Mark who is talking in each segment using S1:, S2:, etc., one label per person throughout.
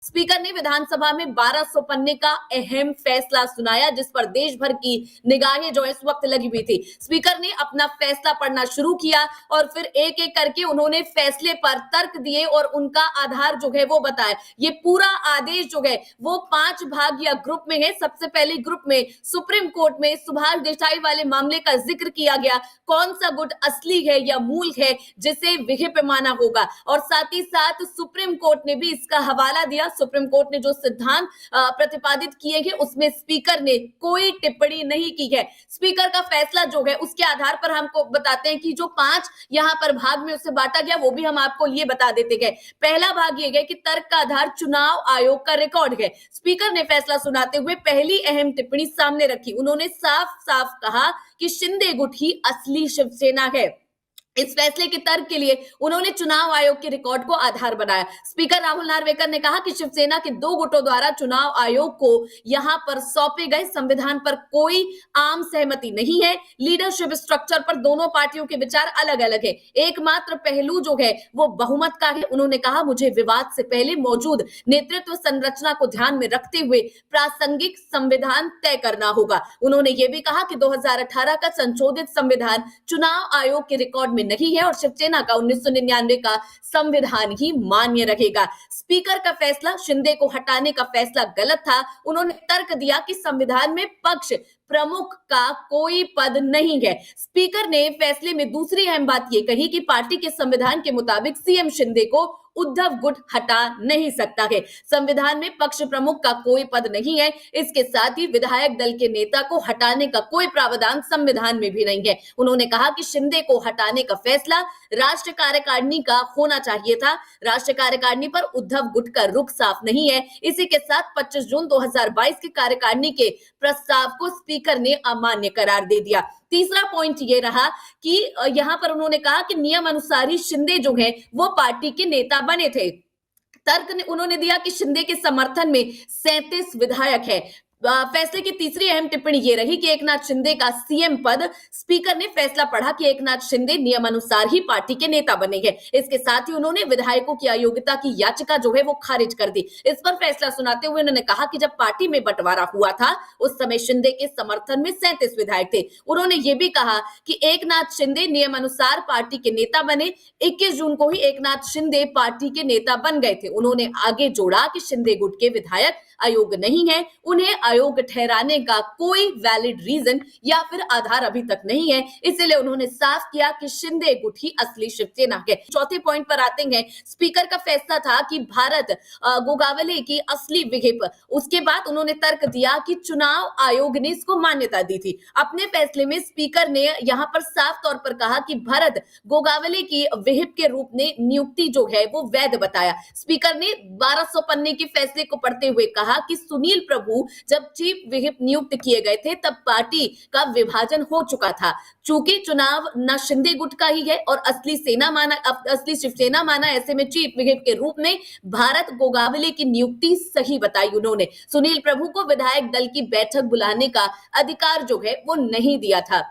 S1: Speaker ने विधानसभा में 1200 पन्ने का अहम फैसला सुनाया, जिस पर देश भर की निगाहें जो इस वक्त लगी हुई थी। स्पीकर ने अपना फैसला पढ़ना शुरू किया और फिर एक एक करके उन्होंने फैसले पर तर्क दिए और उनका आधार जो है वो बताया। ये पूरा आदेश जो है वो 5 भाग या ग्रुप में है। सबसे पहले ग्रुप में सुप्रीम कोर्ट में सुभाष देसाई वाले मामले का जिक्र किया गया, कौन सा गुट असली है या मूल है जिसे विहिप माना होगा, और साथ ही साथ सुप्रीम कोर्ट ने भी इसका हवाला दिया। सुप्रीम कोर्ट ने जो सिद्धांत प्रतिपादित किए हैं उसमें स्पीकर ने कोई टिप्पणी नहीं की है। स्पीकर का फैसला जो है उसके आधार पर हमको बताते हैं कि जो 5 यहां पर भाग में उसे बांटा गया वो भी हम आपको ये बता देते हैं। पहला भाग ये है कि तर्क का आधार चुनाव आयोग का रिकॉर्ड है। स्पीकर ने फैसला सुनाते हुए पहली अहम टिप्पणी सामने रखी। उन्होंने साफ साफ कहा कि शिंदे गुट ही असली शिवसेना है। इस फैसले के तर्क के लिए उन्होंने चुनाव आयोग के रिकॉर्ड को आधार बनाया। स्पीकर राहुल नार्वेकर ने कहा कि शिवसेना के 2 गुटों द्वारा चुनाव आयोग को यहां पर सौंपे गए संविधान पर कोई आम सहमति नहीं है। लीडरशिप स्ट्रक्चर पर दोनों पार्टियों के विचार अलग अलग है। एकमात्र पहलू जो है वो बहुमत का है। उन्होंने कहा, मुझे विवाद से पहले मौजूद नेतृत्व संरचना को ध्यान में रखते हुए प्रासंगिक संविधान तय करना होगा। उन्होंने ये भी कहा कि 2018 का संशोधित संविधान चुनाव आयोग के रिकॉर्ड नहीं है और शिवसेना का 1999 का संविधान ही मान्य रहेगा। स्पीकर का फैसला शिंदे को हटाने का फैसला गलत था। उन्होंने तर्क दिया कि संविधान में पक्ष प्रमुख का कोई पद नहीं है। स्पीकर ने फैसले में दूसरी अहम बात यह कही कि पार्टी के संविधान के मुताबिक सीएम शिंदे को उद्धव गुट हटा नहीं सकता है। संविधान में पक्ष प्रमुख का कोई पद नहीं है। इसके साथ ही विधायक दल के नेता को हटाने का कोई प्रावधान संविधान में भी नहीं है। उन्होंने कहा कि शिंदे को हटाने का फैसला राष्ट्रीय कार्यकारिणी का होना चाहिए था। राष्ट्रीय कार्यकारिणी पर उद्धव गुट का रुख साफ नहीं है। इसी के साथ 25 जून 2022 के कार्यकारिणी के प्रस्ताव को स्पीकर ने अमान्य करार दे दिया। तीसरा पॉइंट ये रहा कि यहां पर उन्होंने कहा कि नियम अनुसार ही शिंदे जो है वो पार्टी के नेता बने थे। तर्क ने उन्होंने दिया कि शिंदे के समर्थन में 37 विधायक है। फैसले की तीसरी अहम टिप्पणी ये रही कि एकनाथ शिंदे का सीएम पद, स्पीकर ने फैसला पढ़ा कि एकनाथ शिंदे नियमानुसार ही पार्टी के नेता बने हैं। इसके साथ ही उन्होंने विधायकों की अयोग्यता की याचिका जो है वो खारिज कर दी। इस पर फैसला सुनाते हुए उन्होंने कहा कि जब पार्टी में बंटवारा हुआ था उस समय शिंदे के समर्थन में 37 विधायक थे। उन्होंने ये भी कहा कि एकनाथ शिंदे नियमानुसार पार्टी के नेता बने। 21 जून को ही एकनाथ शिंदे पार्टी के नेता बन गए थे। उन्होंने आगे जोड़ा कि शिंदे गुट के विधायक अयोग्य नहीं है, उन्हें अयोग्य ठहराने का कोई वैलिड रीजन या फिर आधार अभी तक नहीं है। इसलिए उन्होंने साफ किया कि शिंदे गुट ही असली शिवसेना है। चौथे पॉइंट पर आते हैं। स्पीकर का फैसला था कि भारत गोगावले की असली विहिप। उसके बाद उन्होंने तर्क दिया कि चुनाव आयोग ने इसको मान्यता दी थी। अपने फैसले में स्पीकर ने यहां पर साफ तौर पर कहा कि भरत गोगावले की विहिप के रूप में नियुक्ति जो है वो वैध बताया। स्पीकर ने 1200 पन्ने के फैसले को पढ़ते हुए कहा कि सुनील प्रभु जब चीफ विहिप नियुक्त किए गए थे तब पार्टी का विभाजन हो चुका था। चूंकि चुनाव न शिंदे गुट का ही है और असली शिवसेना माना, ऐसे में चीफ विहिप के रूप में भारत गोगावले की नियुक्ति सही बताई। उन्होंने सुनील प्रभु को विधायक दल की बैठक बुलाने का अधिकार जो है वो नहीं दिया था।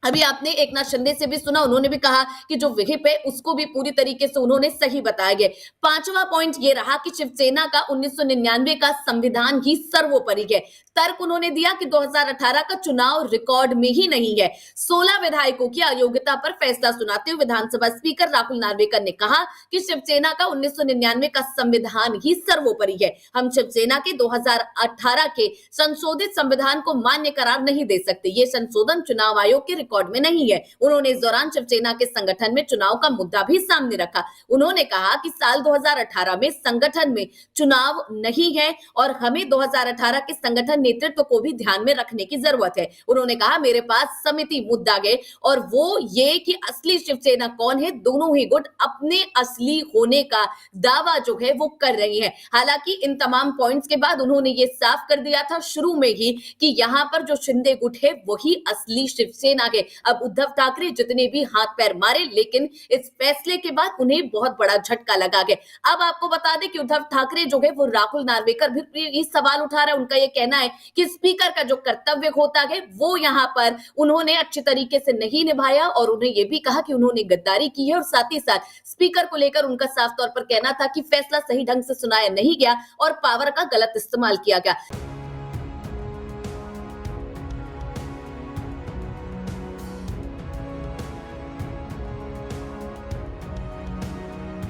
S1: अभी आपने एकनाथ शिंदे से भी सुना, उन्होंने भी कहा कि जो विहिप है उसको भी पूरी तरीके से उन्होंने सही बताया गया। पांचवा पॉइंट ये रहा कि शिवसेना का 1999 का संविधान ही सर्वोपरि है। तर्क उन्होंने दिया कि 2018 का चुनाव रिकॉर्ड में ही नहीं है। 16 विधायकों की अयोग्यता पर फैसला सुनाते हुए विधानसभा स्पीकर राहुल नार्वेकर ने कहा कि शिवसेना का 1999 का संविधान ही सर्वोपरि है। हम शिवसेना के 2018 के संशोधित संविधान को मान्य करार नहीं दे सकते। ये संशोधन चुनाव आयोग के रिकॉर्ड में नहीं है। उन्होंने इस दौरान शिवसेना के संगठन में चुनाव का मुद्दा भी सामने रखा। उन्होंने कहा कि साल 2018 में संगठन में चुनाव नहीं है और हमें 2018 के संगठन नेतृत्व को भी ध्यान में रखने की जरूरत है। उन्होंने कहा, मेरे पास समिति मुद्दा है और वो ये कि असली शिवसेना कौन है। दोनों ही गुट अपने असली होने का दावा जो है वो कर रही है। हालांकि इन तमाम पॉइंट्स के बाद उन्होंने ये साफ कर दिया था शुरू में ही कि यहाँ पर जो शिंदे गुट है वही असली शिवसेना है। गए। अब उद्धव ठाकरे जितने भी हाथ पैर मारे, लेकिन इस फैसले के बाद उन्हें बहुत बड़ा झटका लगा गया। अब आपको बता दें कि उद्धव ठाकरे जो है वो राहुल नार्वेकर भी ये सवाल उठा रहा है। उनका ये कहना है कि स्पीकर का जो कर्तव्य होता है वो यहाँ पर उन्होंने अच्छे तरीके से नहीं निभाया, और उन्हें ये भी कहा कि उन्होंने गद्दारी की है, और साथ ही साथ स्पीकर को लेकर उनका साफ तौर पर कहना था कि फैसला सही ढंग से सुनाया नहीं गया और पावर का गलत इस्तेमाल किया गया।